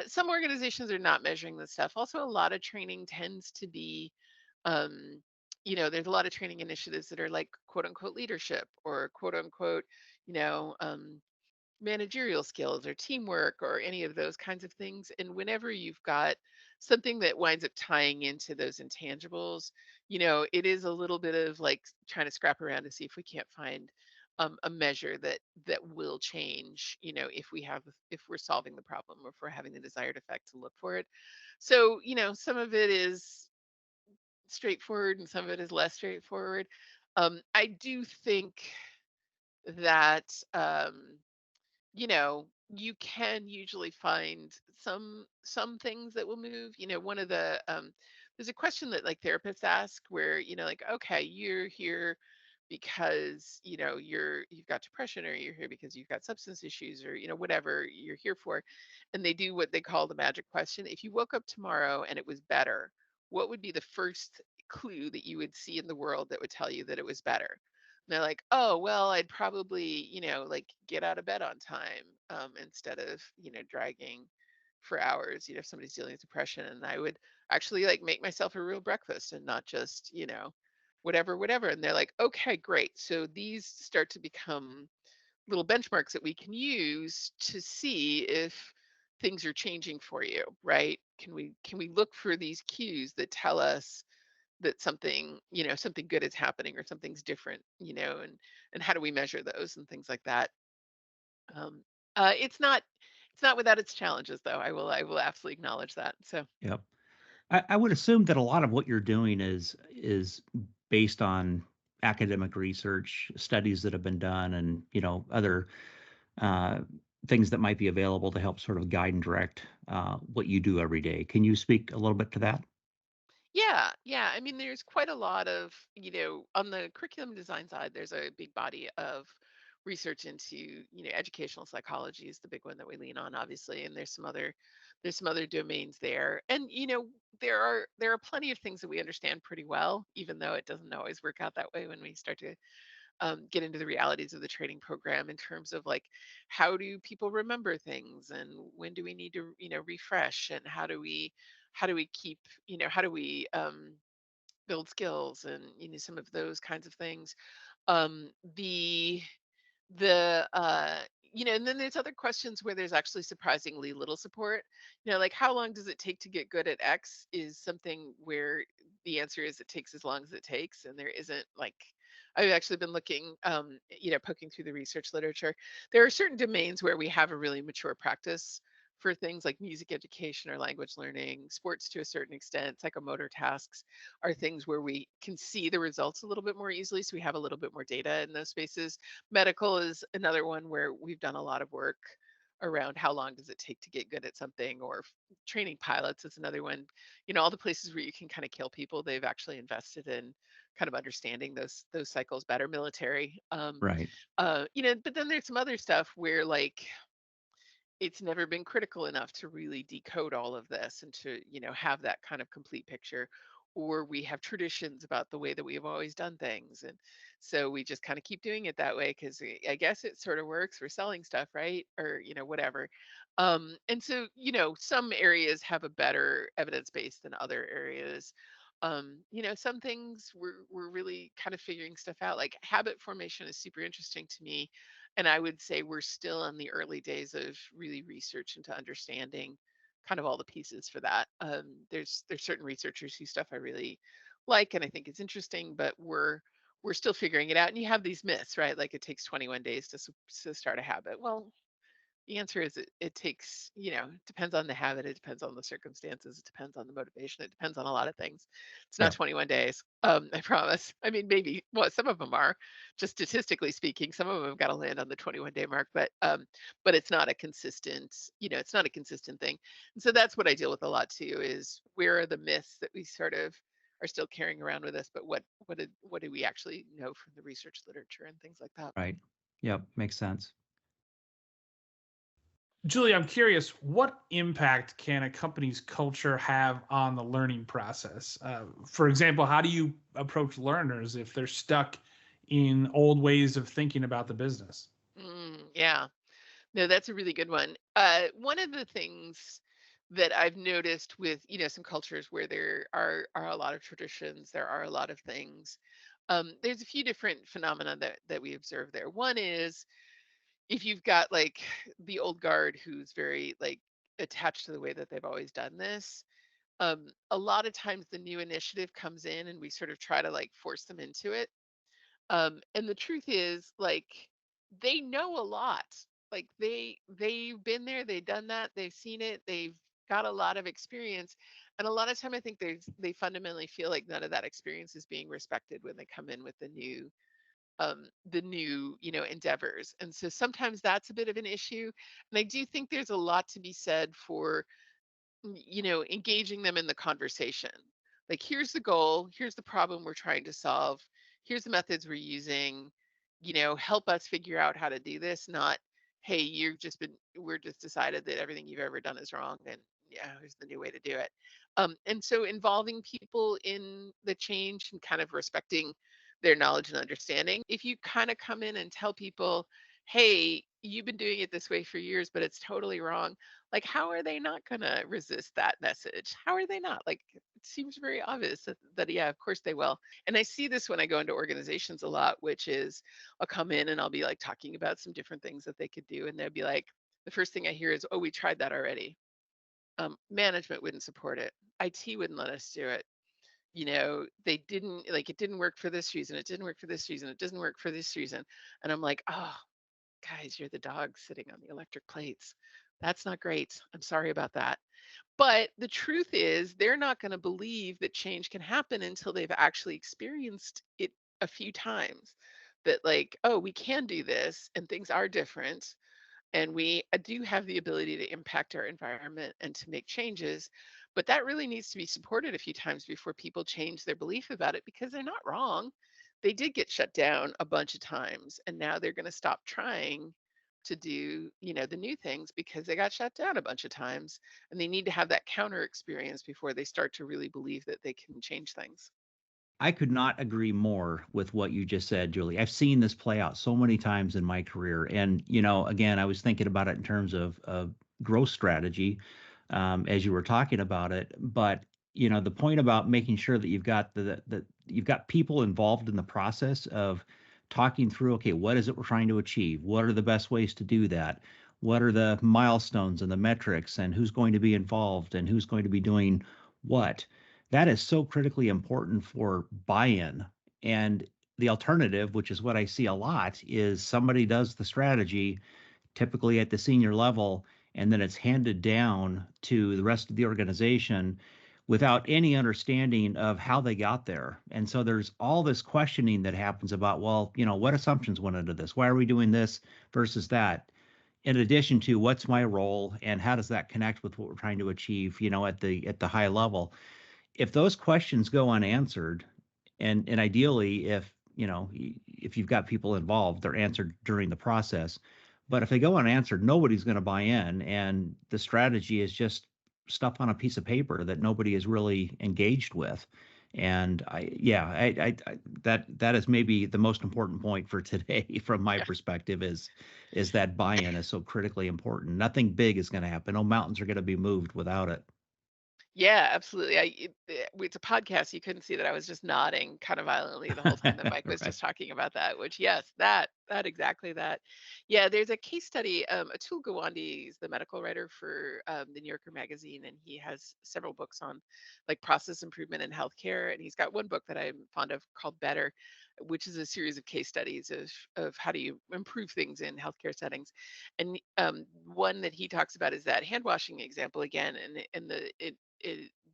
Some organizations are not measuring this stuff. Also, a lot of training tends to be, um, there's a lot of training initiatives that are like quote unquote leadership, or quote unquote, you know, um, managerial skills or teamwork or any of those kinds of things. And whenever you've got something that winds up tying into those intangibles, it is a little bit of like trying to scrap around to see if we can't find a measure that will change, if we're solving the problem, or if we're having the desired effect to look for it. So, some of it is straightforward and some of it is less straightforward. I do think that you can usually find some things that will move. One of the there's a question that like therapists ask where, like, okay, you're here because you've got depression, or you're here because you've got substance issues, or whatever you're here for. And they do what they call the magic question. If you woke up tomorrow and it was better, what would be the first clue that you would see in the world that would tell you that it was better? And they're like, oh, well, I'd probably, like get out of bed on time, instead of, dragging for hours, if somebody's dealing with depression. And I would actually like make myself a real breakfast and not just, whatever, whatever. And they're like, okay, great. So these start to become little benchmarks that we can use to see if things are changing for you, right? Can we look for these cues that tell us that something, something good is happening, or something's different, and how do we measure those and things like that? Um, it's not without its challenges, though. I will absolutely acknowledge that. So Yep. I would assume that a lot of what you're doing is based on academic research, studies that have been done, and other uh, things that might be available to help sort of guide and direct what you do every day. Can you speak a little bit to that? yeah, yeah. I mean, there's quite a lot of, on the curriculum design side, there's a big body of research into, educational psychology is the big one that we lean on, obviously, and there's some other domains there. And there are plenty of things that we understand pretty well, even though it doesn't always work out that way when we start to get into the realities of the training program, in terms of like, how do people remember things, and when do we need to refresh, and how do we keep, how do we build skills, and some of those kinds of things. um the and then there's other questions where there's actually surprisingly little support. Like, how long does it take to get good at X, is something where the answer is it takes as long as it takes, and there isn't like, I've actually been looking, poking through the research literature. There are certain domains where we have a really mature practice for things like music education or language learning. Sports, to a certain extent, psychomotor tasks are things where we can see the results a little bit more easily, so we have a little bit more data in those spaces. Medical is another one where we've done a lot of work around how long does it take to get good at something, or training pilots is another one. All the places where you can kind of kill people, they've actually invested in kind of understanding those cycles better. Military, Right. but then there's some other stuff where, like, it's never been critical enough to really decode all of this and to have that kind of complete picture. Or we have traditions about the way that we've always done things, and so we just kind of keep doing it that way because I guess it sort of works for selling stuff, right? Or whatever. And so some areas have a better evidence base than other areas. Some things we're really kind of figuring stuff out. Like, habit formation is super interesting to me, and I would say we're still in the early days of really research into understanding kind of all the pieces for that. There's certain researchers whose stuff I really like and I think it's interesting, but we're still figuring it out. And you have these myths, right? Like, it takes 21 days to start a habit. Well, the answer is it takes, it depends on the habit, it depends on the circumstances, it depends on the motivation, it depends on a lot of things. It's not Yeah. 21 days. I promise. I mean, maybe, well, some of them are, just statistically speaking, some of them have got to land on the 21-day mark, but it's not a consistent, it's not a consistent thing. And so that's what I deal with a lot too, is where are the myths that we sort of are still carrying around with us, but what do we actually know from the research literature and things like that. Right. Yep. Makes sense. Julie, I'm curious, what impact can a company's culture have on the learning process? For example, how do you approach learners if they're stuck in old ways of thinking about the business? Yeah. No, that's a really good one. One of the things that I've noticed with, some cultures where there are a lot of traditions, there are a lot of things. There's a few different phenomena that we observe there. One is, if you've got like the old guard who's very like attached to the way that they've always done this, a lot of times the new initiative comes in and we sort of try to like force them into it. And the truth is, like, they know a lot. Like, they've been there, they've done that, they've seen it, they've got a lot of experience. And a lot of time I think they fundamentally feel like none of that experience is being respected when they come in with the new endeavors. And so sometimes that's a bit of an issue. And I do think there's a lot to be said for engaging them in the conversation. Like, here's the goal, here's the problem we're trying to solve, here's the methods we're using, help us figure out how to do this, not, hey, we're just decided that everything you've ever done is wrong. And yeah, here's the new way to do it. And so involving people in the change and kind of respecting their knowledge and understanding. If you kind of come in and tell people, hey, you've been doing it this way for years, but it's totally wrong. Like, how are they not going to resist that message? How are they not? Like, it seems very obvious that, yeah, of course they will. And I see this when I go into organizations a lot, which is I'll come in and I'll be like talking about some different things that they could do. And they'll be like, the first thing I hear is, oh, we tried that already. Management wouldn't support it. IT wouldn't let us do it. They didn't, like, it didn't work for this reason. It didn't work for this reason. It doesn't work for this reason. And I'm like, oh, guys, you're the dog sitting on the electric plates. That's not great. I'm sorry about that. But the truth is, they're not going to believe that change can happen until they've actually experienced it a few times. That, like, oh, we can do this and things are different. And we do have the ability to impact our environment and to make changes. But that really needs to be supported a few times before people change their belief about it, because they're not wrong. They did get shut down a bunch of times, and now they're going to stop trying to do, the new things because they got shut down a bunch of times, and they need to have that counter experience before they start to really believe that they can change things. I could not agree more with what you just said, Julie. I've seen this play out so many times in my career. And, again, I was thinking about it in terms of growth strategy as you were talking about it. But, the point about making sure that you've got you've got people involved in the process of talking through, okay, what is it we're trying to achieve? What are the best ways to do that? What are the milestones and the metrics, and who's going to be involved and who's going to be doing what? That is so critically important for buy-in. And the alternative, which is what I see a lot, is somebody does the strategy, typically at the senior level, and then it's handed down to the rest of the organization without any understanding of how they got there. And so there's all this questioning that happens about, well, what assumptions went into this? Why are we doing this versus that? In addition to what's my role and how does that connect with what we're trying to achieve, at the high level? If those questions go unanswered, and ideally, if you've got people involved, they're answered during the process. But if they go unanswered, nobody's going to buy in, and the strategy is just stuff on a piece of paper that nobody is really engaged with. And that is maybe the most important point for today, from my Yeah. perspective, is that buy-in is so critically important. Nothing big is going to happen. No mountains are going to be moved without it. Yeah, absolutely. It's a podcast. You couldn't see that I was just nodding kind of violently the whole time that Mike was Right. just talking about that, which, yes, that exactly that. Yeah, there's a case study. Atul Gawande is the medical writer for the New Yorker magazine, and he has several books on like process improvement in healthcare. And he's got one book that I'm fond of called Better, which is a series of case studies of how do you improve things in healthcare settings. And one that he talks about is that hand washing example again, and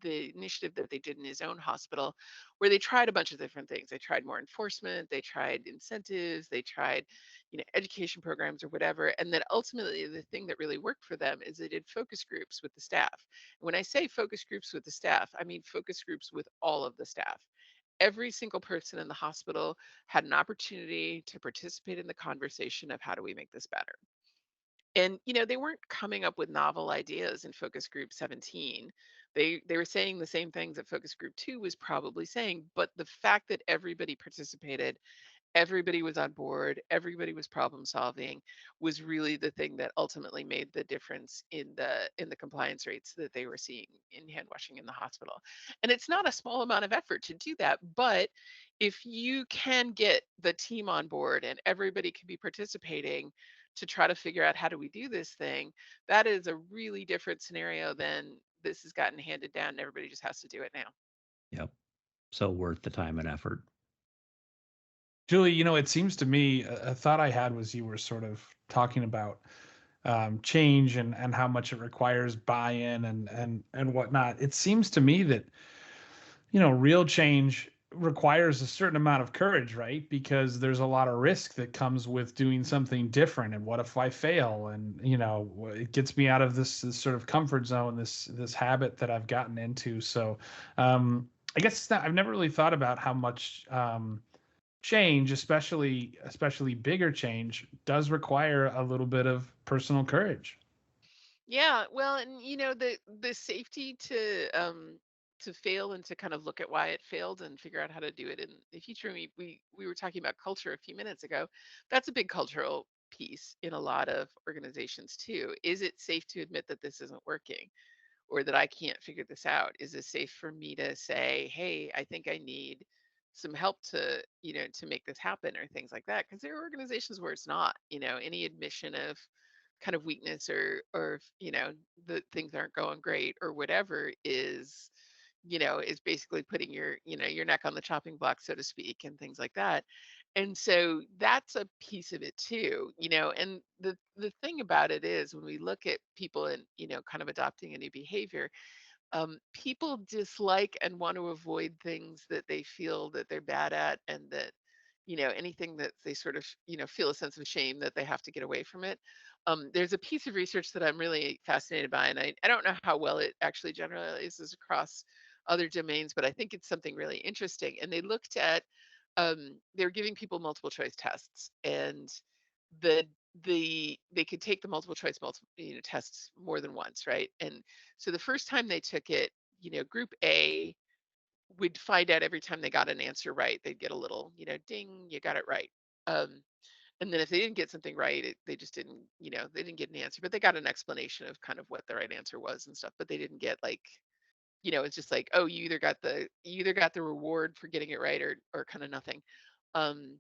the initiative that they did in his own hospital, where they tried a bunch of different things. They tried more enforcement, they tried incentives, they tried, education programs or whatever. And then ultimately, the thing that really worked for them is they did focus groups with the staff. When I say focus groups with the staff, I mean focus groups with all of the staff. Every single person in the hospital had an opportunity to participate in the conversation of how do we make this better. And they weren't coming up with novel ideas in focus group 17. They were saying the same things that focus group 2 was probably saying, but the fact that everybody participated, everybody was on board, everybody was problem solving, was really the thing that ultimately made the difference in the compliance rates that they were seeing in hand washing in the hospital. And it's not a small amount of effort to do that, but if you can get the team on board and everybody can be participating to try to figure out how do we do this thing, that is a really different scenario than this has gotten handed down and everybody just has to do it now. Yep. So worth the time and effort. Julie, it seems to me a thought I had was you were sort of talking about change and how much it requires buy-in and whatnot. It seems to me that real change requires a certain amount of courage, right? Because there's a lot of risk that comes with doing something different. And what if I fail? And it gets me out of this sort of comfort zone, this habit that I've gotten into. So I guess I've never really thought about how much change, especially bigger change, does require a little bit of personal courage. Yeah, well, and the safety to fail and to kind of look at why it failed and figure out how to do it in the future. We were talking about culture a few minutes ago. That's a big cultural piece in a lot of organizations too. Is it safe to admit that this isn't working or that I can't figure this out? Is it safe for me to say, "Hey, I think I need some help to make this happen," or things like that? Because there are organizations where it's not, any admission of kind of weakness or the things aren't going great or whatever is basically putting your neck on the chopping block, so to speak, and things like that. And so that's a piece of it too. And the thing about it is when we look at people and kind of adopting a new behavior, people dislike and want to avoid things that they feel that they're bad at, and that anything that they sort of feel a sense of shame that they have to get away from it. There's a piece of research that I'm really fascinated by, and I don't know how well it actually generalizes across other domains, but I think it's something really interesting. And they looked at they're giving people multiple choice tests, and the they could take the multiple choice tests more than once, right? And so the first time they took it, group A would find out every time they got an answer right, they'd get a little, ding, you got it right. And then if they didn't get something right, they just didn't, they didn't get an answer, but they got an explanation of kind of what the right answer was and stuff. But they didn't get like, it's just like, oh, you either got the reward for getting it right or kind of nothing. Um,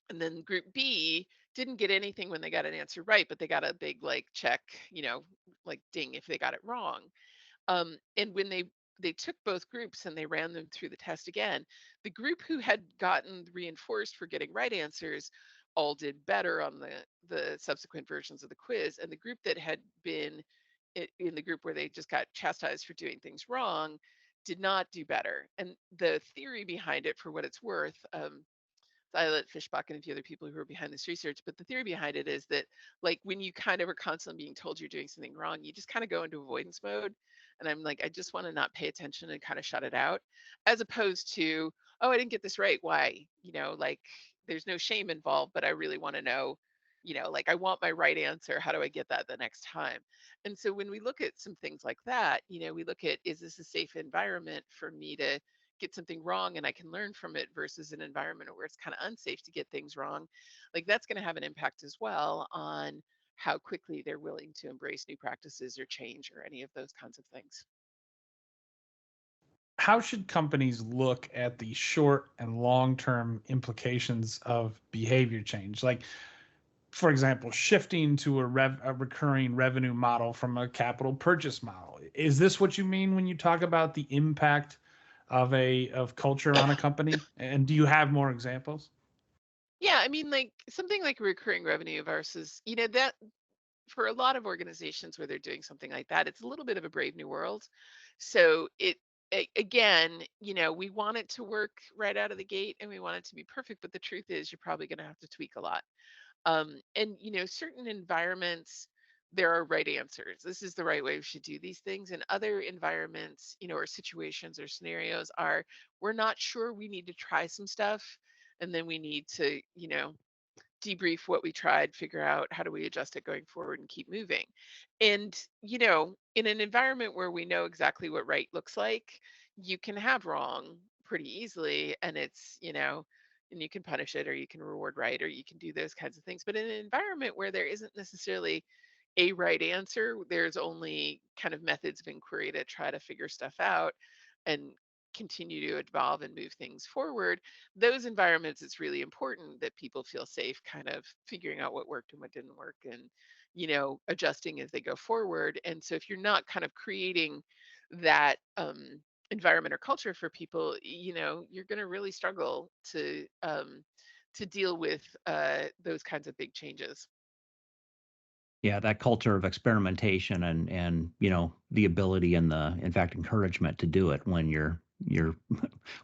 and then group B didn't get anything when they got an answer right, but they got a big like check, like ding if they got it wrong. And when they took both groups and they ran them through the test again, the group who had gotten reinforced for getting right answers all did better on the subsequent versions of the quiz, and the group that had been in the group where they just got chastised for doing things wrong did not do better. And the theory behind it, for what it's worth, I let Fishbach and a few other people who are behind this research, but the theory behind it is that, like, when you kind of are constantly being told you're doing something wrong, you just kind of go into avoidance mode. And I'm like, I just want to not pay attention and kind of shut it out, as opposed to, oh, I didn't get this right. Why? Like, there's no shame involved, but I really want to know, like, I want my right answer. How do I get that the next time? And so when we look at some things like that, we look at, is this a safe environment for me to get something wrong and I can learn from it versus an environment where it's kind of unsafe to get things wrong? Like, that's going to have an impact as well on how quickly they're willing to embrace new practices or change or any of those kinds of things. How should companies look at the short and long term implications of behavior change? Like, for example, shifting to a recurring revenue model from a capital purchase model. Is this what you mean when you talk about the impact of culture on a company? And do you have more examples? Yeah, I mean, like something like recurring revenue versus, that for a lot of organizations where they're doing something like that, it's a little bit of a brave new world. So again, we want it to work right out of the gate and we want it to be perfect, but the truth is you're probably going to have to tweak a lot. And certain environments, there are right answers. This is the right way we should do these things. And other environments, or situations or scenarios are, we're not sure, we need to try some stuff. And then we need to, debrief what we tried, figure out how do we adjust it going forward and keep moving. And, in an environment where we know exactly what right looks like, you can have wrong pretty easily. And and you can punish it or you can reward right or you can do those kinds of things. But in an environment where there isn't necessarily a right answer, there's only kind of methods of inquiry to try to figure stuff out and continue to evolve and move things forward. Those environments, it's really important that people feel safe kind of figuring out what worked and what didn't work, and adjusting as they go forward. And so if you're not kind of creating that environment or culture for people, you're going to really struggle to deal with those kinds of big changes. Yeah, that culture of experimentation and the ability and the in fact encouragement to do it when you're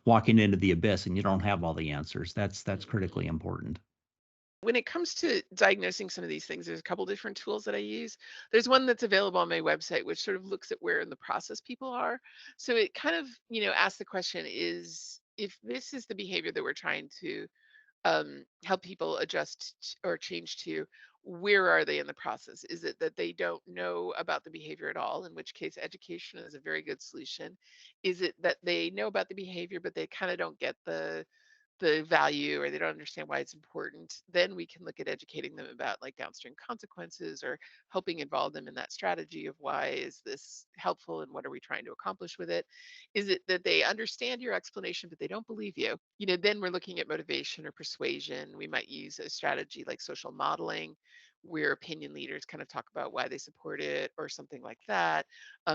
walking into the abyss and you don't have all the answers. That's critically important. When it comes to diagnosing some of these things, there's a couple different tools that I use. There's one that's available on my website, which sort of looks at where in the process people are. So it kind of, asks the question, is if this is the behavior that we're trying to help people adjust or change to where are they in the process? Is it that they don't know about the behavior at all, in which case education is a very good solution? Is it that they know about the behavior, but they kind of don't get the value or they don't understand why it's important? Then we can look at educating them about like downstream consequences or helping involve them in that strategy of why is this helpful and what are we trying to accomplish with it? Is it that they understand your explanation but they don't believe you? Then we're looking at motivation or persuasion. We might use a strategy like social modeling, where opinion leaders kind of talk about why they support it or something like that.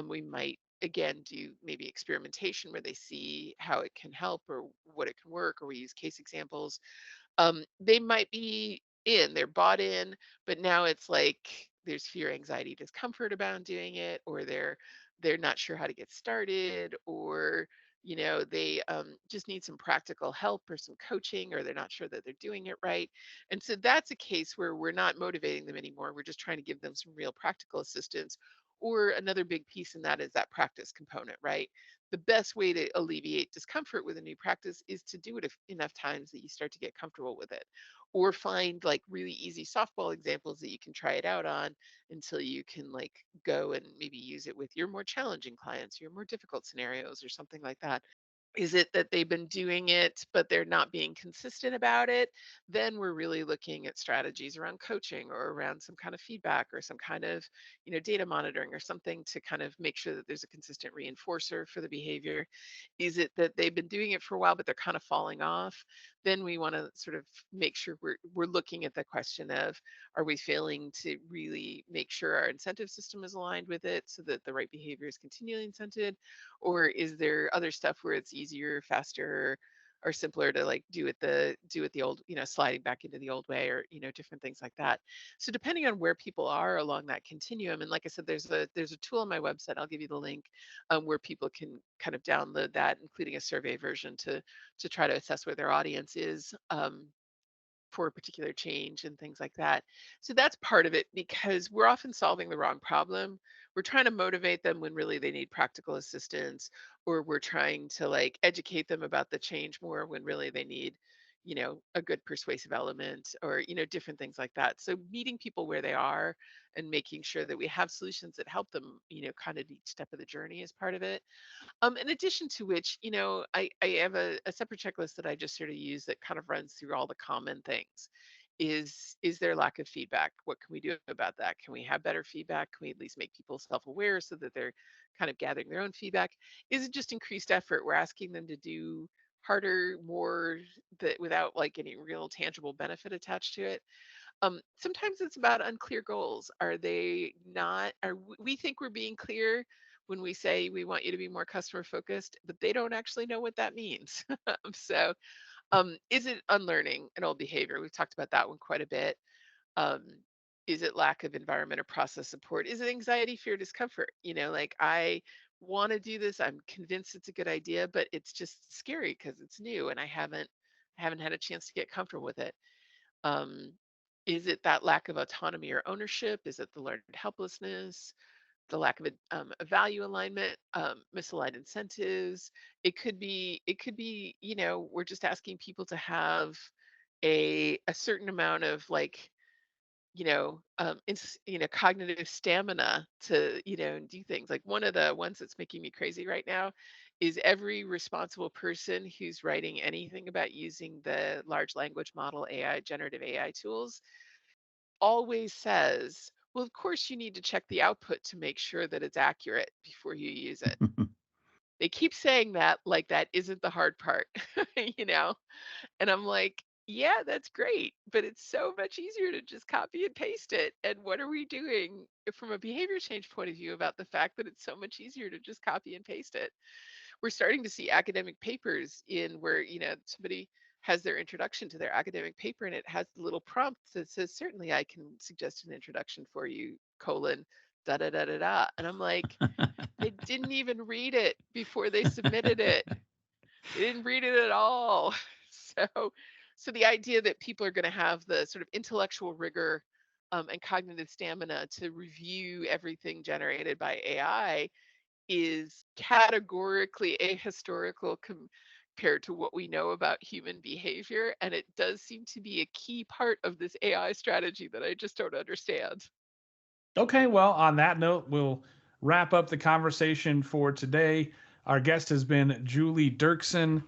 We might again do maybe experimentation where they see how it can help or what it can work, or we use case examples. They might be they're bought in, but now it's like there's fear, anxiety, discomfort about doing it, or they're not sure how to get started, or they just need some practical help or some coaching, or they're not sure that they're doing it right. And so that's a case where we're not motivating them anymore. We're just trying to give them some real practical assistance. Or another big piece in that is that practice component, right? The best way to alleviate discomfort with a new practice is to do it enough times that you start to get comfortable with it, or find like really easy softball examples that you can try it out on until you can like go and maybe use it with your more challenging clients, your more difficult scenarios, or something like that. Is it that they've been doing it, but they're not being consistent about it? Then we're really looking at strategies around coaching or around some kind of feedback or some kind of, data monitoring or something to kind of make sure that there's a consistent reinforcer for the behavior. Is it that they've been doing it for a while, but they're kind of falling off? Then we want to sort of make sure we're looking at the question of, are we failing to really make sure our incentive system is aligned with it so that the right behavior is continually incented? Or is there other stuff where it's easier, faster, or simpler to like do it the old, sliding back into the old way, or different things like that. So depending on where people are along that continuum, and like I said, there's a tool on my website. I'll give you the link, where people can kind of download that, including a survey version to try to assess where their audience is. For a particular change and things like that. So that's part of it, because we're often solving the wrong problem. We're trying to motivate them when really they need practical assistance, or we're trying to like educate them about the change more when really they need, a good persuasive element, or, different things like that. So meeting people where they are and making sure that we have solutions that help them, kind of each step of the journey is part of it. In addition to which, I have a separate checklist that I just sort of use that kind of runs through all the common things. Is there lack of feedback? What can we do about that? Can we have better feedback? Can we at least make people self-aware so that they're kind of gathering their own feedback? Is it just increased effort? We're asking them to do harder, more, that without like any real tangible benefit attached to it. Sometimes it's about unclear goals. Are they not? We think we're being clear when we say we want you to be more customer focused, but they don't actually know what that means. So, is it unlearning an old behavior? We've talked about that one quite a bit. Um, is it lack of environment or process support? Is it anxiety, fear, discomfort? Like I want to do this. I'm convinced it's a good idea, but it's just scary because it's new and I haven't had a chance to get comfortable with it. Um, is it that lack of autonomy or ownership? Is it the learned helplessness, the lack of a value alignment, misaligned incentives? It could be, we're just asking people to have a certain amount of like, cognitive stamina to, do things. Like one of the ones that's making me crazy right now is every responsible person who's writing anything about using the large language model AI, generative AI tools, always says, well, of course you need to check the output to make sure that it's accurate before you use it. They keep saying that like that isn't the hard part, you know? And I'm like, yeah, that's great, but it's so much easier to just copy and paste it. And what are we doing from a behavior change point of view about the fact that it's so much easier to just copy and paste it? We're starting to see academic papers in where, somebody has their introduction to their academic paper and it has the little prompt that says, certainly I can suggest an introduction for you, colon, da da da da da. And I'm like, they didn't even read it before they submitted it. They didn't read it at all. So the idea that people are going to have the sort of intellectual rigor, and cognitive stamina to review everything generated by AI is categorically ahistorical, compared to what we know about human behavior. And it does seem to be a key part of this AI strategy that I just don't understand. Okay, well, on that note, we'll wrap up the conversation for today. Our guest has been Julie Dirksen.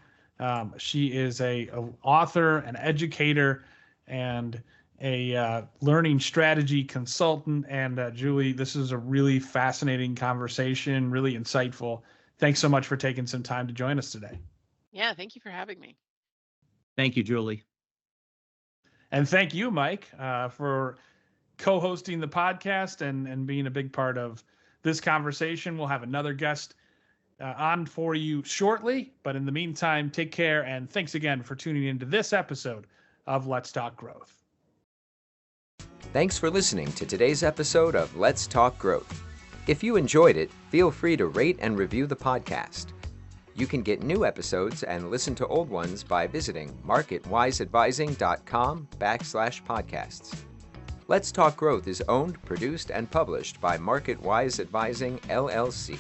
She is a author, an educator, and a learning strategy consultant. And Julie, this is a really fascinating conversation, really insightful. Thanks so much for taking some time to join us today. Yeah, thank you for having me. Thank you, Julie. And thank you, Mike, for co-hosting the podcast and being a big part of this conversation. We'll have another guest on for you shortly. But in the meantime, take care. And thanks again for tuning into this episode of Let's Talk Growth. Thanks for listening to today's episode of Let's Talk Growth. If you enjoyed it, feel free to rate and review the podcast. You can get new episodes and listen to old ones by visiting marketwiseadvising.com/podcasts. Let's Talk Growth is owned, produced, and published by MarketWise Advising, LLC.